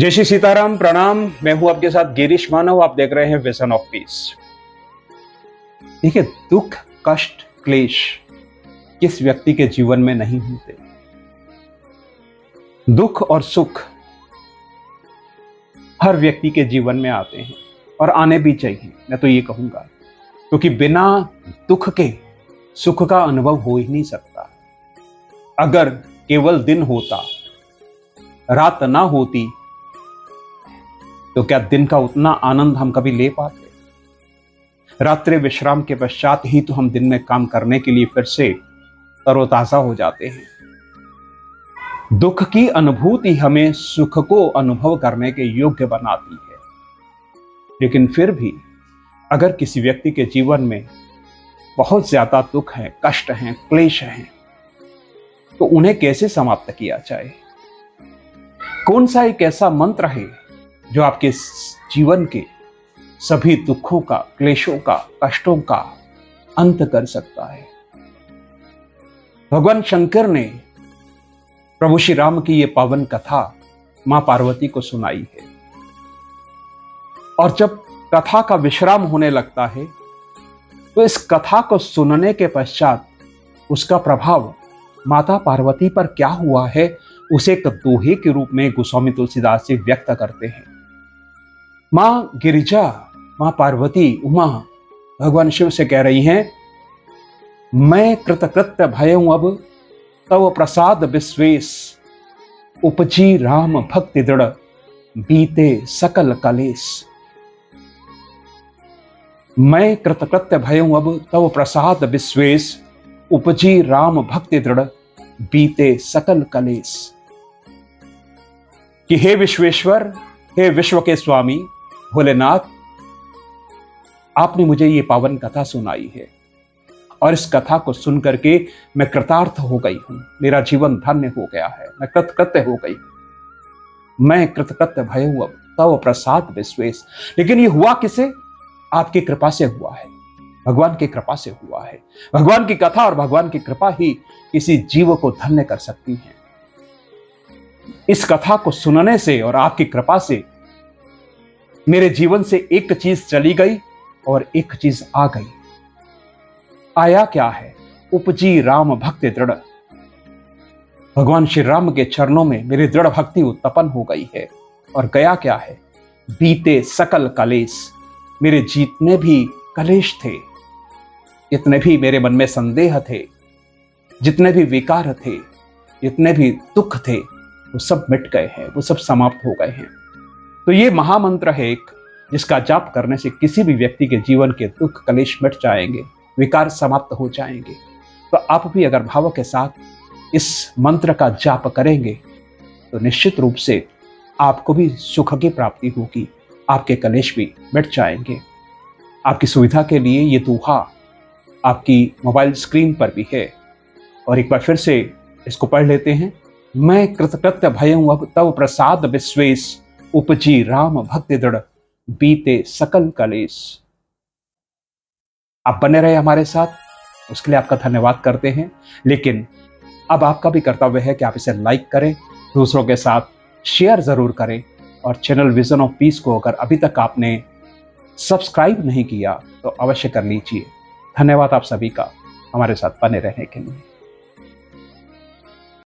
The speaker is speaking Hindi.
जय श्री सीताराम, प्रणाम। मैं हूं आपके साथ गिरीश मानव। आप देख रहे हैं विजन ऑफ पीस। देखिए, दुख, कष्ट, क्लेश किस व्यक्ति के जीवन में नहीं होते। दुख और सुख हर व्यक्ति के जीवन में आते हैं और आने भी चाहिए, मैं तो ये कहूंगा, क्योंकि बिना दुख के सुख का अनुभव हो ही नहीं सकता। अगर केवल दिन होता, रात ना होती, तो क्या दिन का उतना आनंद हम कभी ले पाते? रात्रि विश्राम के पश्चात ही तो हम दिन में काम करने के लिए फिर से तरोताजा हो जाते हैं। दुख की अनुभूति हमें सुख को अनुभव करने के योग्य बनाती है। लेकिन फिर भी अगर किसी व्यक्ति के जीवन में बहुत ज्यादा दुख है, कष्ट है, क्लेश है, तो उन्हें कैसे समाप्त किया जाए? कौन सा एक ऐसा मंत्र है जो आपके जीवन के सभी दुखों का, क्लेशों का, कष्टों का अंत कर सकता है? भगवान शंकर ने प्रभु श्री राम की यह पावन कथा मां पार्वती को सुनाई है। और जब कथा का विश्राम होने लगता है, तो इस कथा को सुनने के पश्चात उसका प्रभाव माता पार्वती पर क्या हुआ है, उसे एक दोहे के रूप में गोस्वामी तुलसीदास जी व्यक्त करते हैं। मां गिरिजा, मां पार्वती, उमा भगवान शिव से कह रही हैं, मैं कृतकृत्य भयऊं अब तव प्रसाद विश्वेश, उपजी राम भक्ति दृढ़ बीते सकल कलेश। मैं कृतकृत्य भयऊं अब तव प्रसाद विश्वेश, उपजी राम भक्ति दृढ़ बीते सकल कलेश। कि हे विश्वेश्वर, हे विश्व के स्वामी भोलेनाथ, आपने मुझे ये पावन कथा सुनाई है और इस कथा को सुनकर के मैं कृतार्थ हो गई हूं। मेरा जीवन धन्य हो गया है, मैं कृतकृत्य हो गई। मैं कृतकृत्य भयऊं अब तव प्रसाद विश्वेश। लेकिन ये हुआ किसे? आपकी कृपा से हुआ है, भगवान की कृपा से हुआ है। भगवान की कथा और भगवान की कृपा ही किसी जीव को धन्य कर सकती है। इस कथा को सुनने से और आपकी कृपा से मेरे जीवन से एक चीज चली गई और एक चीज आ गई। आया क्या है? उपजी राम भक्ति दृढ़। भगवान श्री राम के चरणों में मेरी दृढ़ भक्ति उत्पन्न हो गई है। और गया क्या है? बीते सकल कलेश। मेरे जितने भी कलेश थे, जितने भी मेरे मन में संदेह थे, जितने भी विकार थे, जितने भी दुख थे, वो सब मिट गए हैं, वो सब समाप्त हो गए हैं। तो ये महामंत्र है एक, जिसका जाप करने से किसी भी व्यक्ति के जीवन के दुख कलेश मिट जाएंगे, विकार समाप्त हो जाएंगे। तो आप भी अगर भाव के साथ इस मंत्र का जाप करेंगे, तो निश्चित रूप से आपको भी सुख की प्राप्ति होगी, आपके कलेश भी मिट जाएंगे। आपकी सुविधा के लिए ये दोहा आपकी मोबाइल स्क्रीन पर भी है, और एक बार फिर से इसको पढ़ लेते हैं। मैं कृतकृत्य भयऊं अब तव प्रसाद विश्वेश, उपजी राम भक्ति दृढ़ बीते सकल कलेश। आप बने रहे हमारे साथ, उसके लिए आपका धन्यवाद करते हैं। लेकिन अब आपका भी कर्तव्य है कि आप इसे लाइक करें, दूसरों के साथ शेयर जरूर करें, और चैनल विजन ऑफ पीस को अगर अभी तक आपने सब्सक्राइब नहीं किया तो अवश्य कर लीजिए। धन्यवाद आप सभी का हमारे साथ बने रहने के लिए।